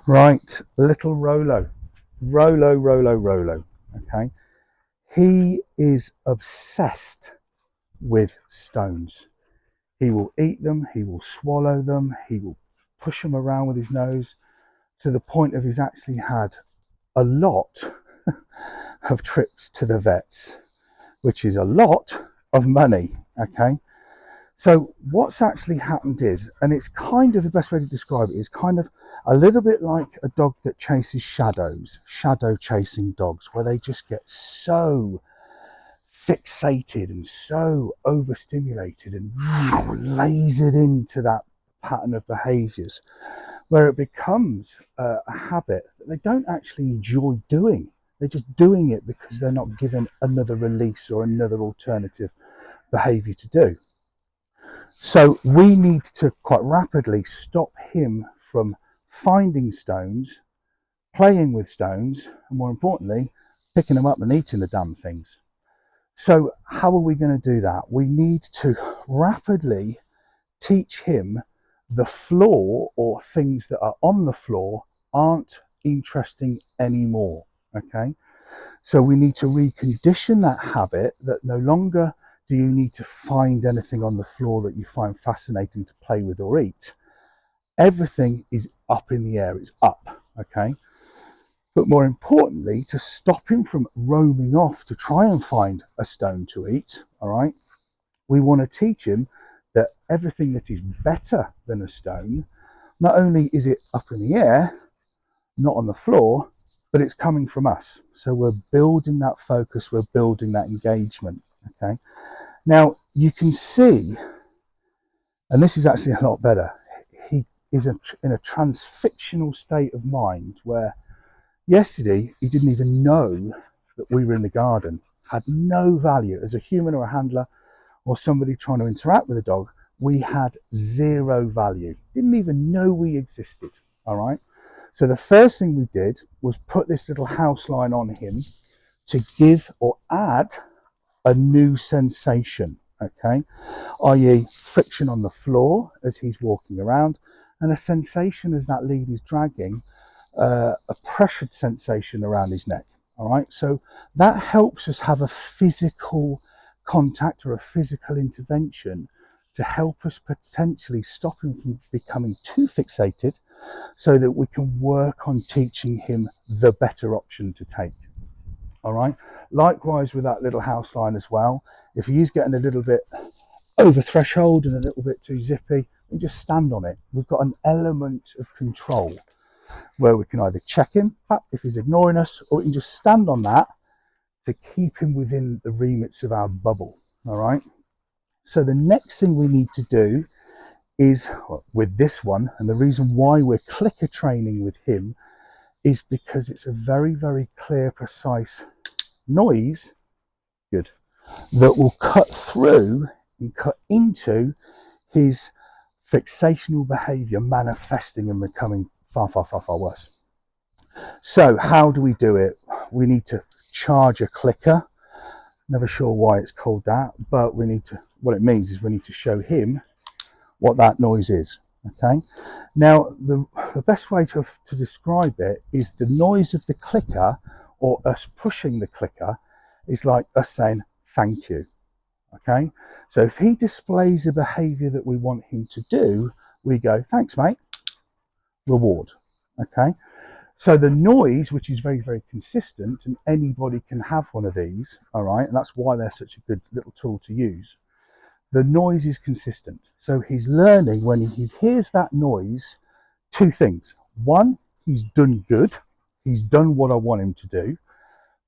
Right, little Rolo. Rolo. Okay. He is obsessed with stones. He will eat them, he will swallow them, he will push them around with his nose to the point of he's actually had a lot of trips to the vets, which is a lot of money. Okay. So what's actually happened is, and it's kind of the best way to describe it, is kind of a little bit like a dog that chases shadows, shadow chasing dogs, where they just get so fixated and so overstimulated and lasered into that pattern of behaviors, where it becomes a habit that they don't actually enjoy doing. They're just doing it because they're not given another release or another alternative behavior to do. So we need to quite rapidly stop him from finding stones, playing with stones, and more importantly, picking them up and eating the damn things. So how are we going to do that? We need to rapidly teach him the floor, or things that are on the floor aren't interesting anymore. Okay. So we need to recondition that habit that no longer do you need to find anything on the floor that you find fascinating to play with or eat. Everything is up in the air, it's up. Okay. But more importantly, to stop him from roaming off to try and find a stone to eat, all right, we want to teach him that everything that is better than a stone, not only is it up in the air, not on the floor, but it's coming from us. So we're building that focus, we're building that engagement. Okay. Now you can see, and this is actually a lot better, he is in a transfictional state of mind where yesterday he didn't even know that we were in the garden, had no value as a human or a handler or somebody trying to interact with a dog. We had zero value, didn't even know we existed. All right. So the first thing we did was put this little house line on him to give or add a new sensation. Okay. I.e. friction on the floor as he's walking around, and a sensation as that lead is dragging, a pressured sensation around his neck. All right. So that helps us have a physical contact or a physical intervention to help us potentially stop him from becoming too fixated, so that we can work on teaching him the better option to take. All right. Likewise with that little house line as well. If he is getting a little bit over threshold and a little bit too zippy, we just stand on it. We've got an element of control where we can either check him if he's ignoring us, or we can just stand on that to keep him within the remits of our bubble. All right. So the next thing we need to do is, with this one, and the reason why we're clicker training with him is because it's a very, very clear, precise noise, good, that will cut through and cut into his fixational behavior manifesting and becoming far, far, far, far worse. So how do we do it? We need to charge a clicker. Never sure why it's called that, but we need to, what it means is we need to show him what that noise is. Okay. Now the best way to describe it is the noise of the clicker, or us pushing the clicker, is like us saying thank you. Okay. So if he displays a behavior that we want him to do, we go, thanks mate, reward. Okay. So the noise, which is very, very consistent, and anybody can have one of these, all right, and that's why they're such a good little tool to use. The noise is consistent. So he's learning, when he hears that noise, two things. One, he's done good. He's done what I want him to do.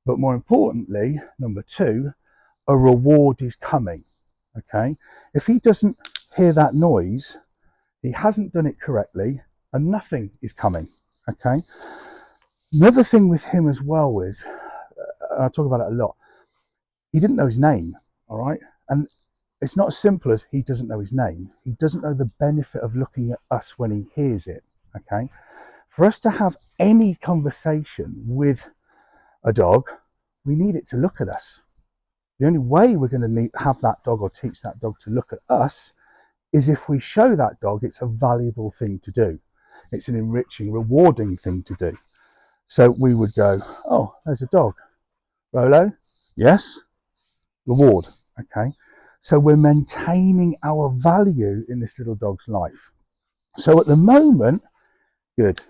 But more importantly, number two, a reward is coming. Okay. If he doesn't hear that noise, he hasn't done it correctly, and nothing is coming. Okay. Another thing with him as well is, I talk about it a lot, he didn't know his name. All right. And it's not as simple as he doesn't know his name. He doesn't know the benefit of looking at us when he hears it. Okay. For us to have any conversation with a dog, we need it to look at us. The only way we're going to have that dog or teach that dog to look at us is if we show that dog it's a valuable thing to do. It's an enriching, rewarding thing to do. So we would go, oh, there's a dog. Rolo, yes, reward. Okay. So we're maintaining our value in this little dog's life. So at the moment, good,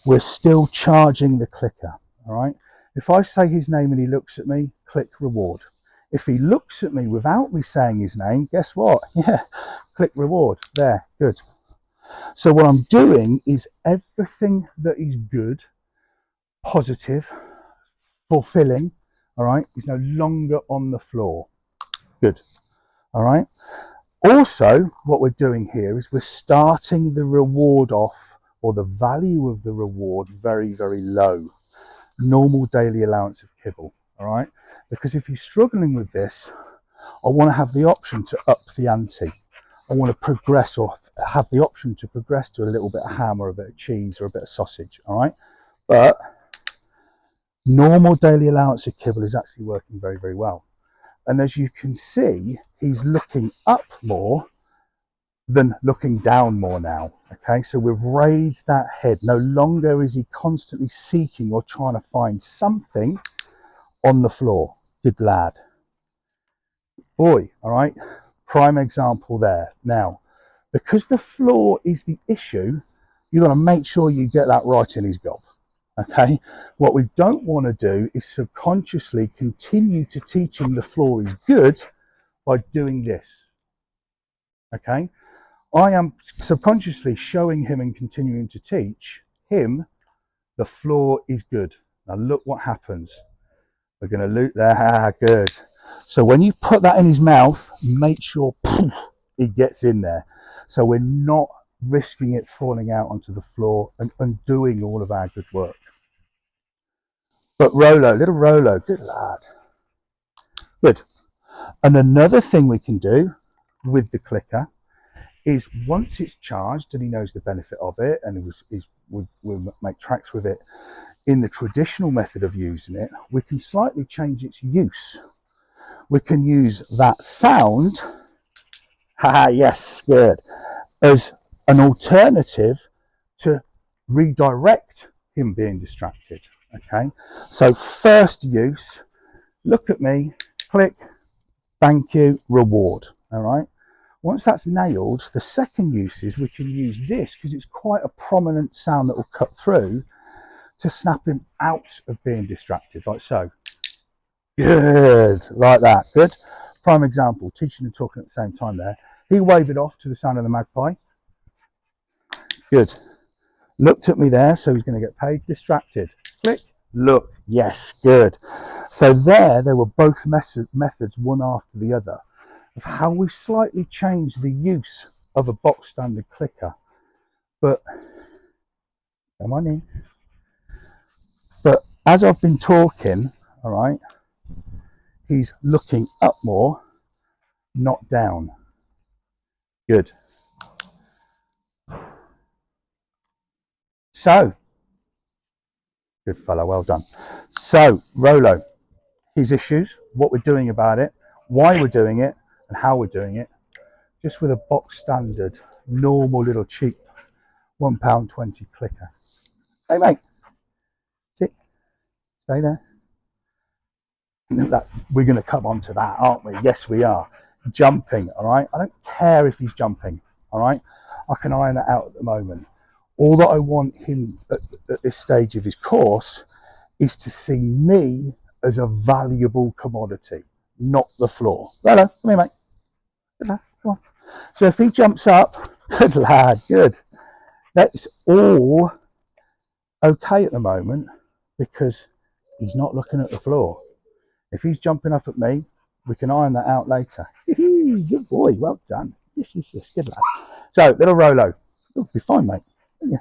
we're still charging the clicker. All right. If I say his name and he looks at me, click reward. If he looks at me without me saying his name, guess what? Yeah, click reward. There, good. So what I'm doing is everything that is good, positive, fulfilling, all right, is no longer on the floor. Good. All right. Also, what we're doing here is we're starting the reward off, or the value of the reward, very, very low. Normal daily allowance of kibble. All right. Because if you're struggling with this, I want to have the option to up the ante. I want to progress, or have the option to progress to a little bit of ham or a bit of cheese or a bit of sausage. All right. But normal daily allowance of kibble is actually working very, very well. And as you can see, he's looking up more than looking down more now. Okay, so we've raised that head. No longer is he constantly seeking or trying to find something on the floor. Good lad. Boy, all right, prime example there. Now, because the floor is the issue, you've got to make sure you get that right in his gob. Okay, what we don't want to do is subconsciously continue to teach him the floor is good by doing this. Okay, I am subconsciously showing him and continuing to teach him the floor is good. Now look what happens. We're going to loot there. Good. So when you put that in his mouth, make sure it gets in there. So we're not risking it falling out onto the floor and undoing all of our good work. But Rolo, little Rolo, good lad. Good. And another thing we can do with the clicker is, once it's charged and he knows the benefit of it, and we'll make tracks with it in the traditional method of using it, we can slightly change its use. We can use that sound, haha, yes, good, as an alternative to redirect him being distracted. Okay, so first use, look at me, click, thank you, reward. All right. Once that's nailed, the second use is we can use this, because it's quite a prominent sound that will cut through, to snap him out of being distracted, like so. Good, like that. Good. Prime example, teaching and talking at the same time there. He wavered off to the sound of the magpie. Good. Looked at me there, so he's going to get paid. Distracted. Click. Look. Yes. Good. So there were both methods, one after the other, of how we slightly change the use of a box standard clicker. But come on in. But as I've been talking, all right, he's looking up more, not down. Good. So, good fellow, well done. So, Rolo, his issues, what we're doing about it, why we're doing it, and how we're doing it, just with a box standard, normal little cheap £1.20 clicker. Hey mate, sit, stay there. We're going to come on to that, aren't we? Yes, we are. Jumping, all right? I don't care if he's jumping, all right? I can iron that out at the moment. All that I want him at this stage of his course is to see me as a valuable commodity, not the floor. Hello, come here, mate. Good lad, come on. So if he jumps up, good lad, good. That's all okay at the moment, because he's not looking at the floor. If he's jumping up at me, we can iron that out later. Good boy, well done. Yes, good lad. So, little Rolo, you'll be fine, mate. Yeah.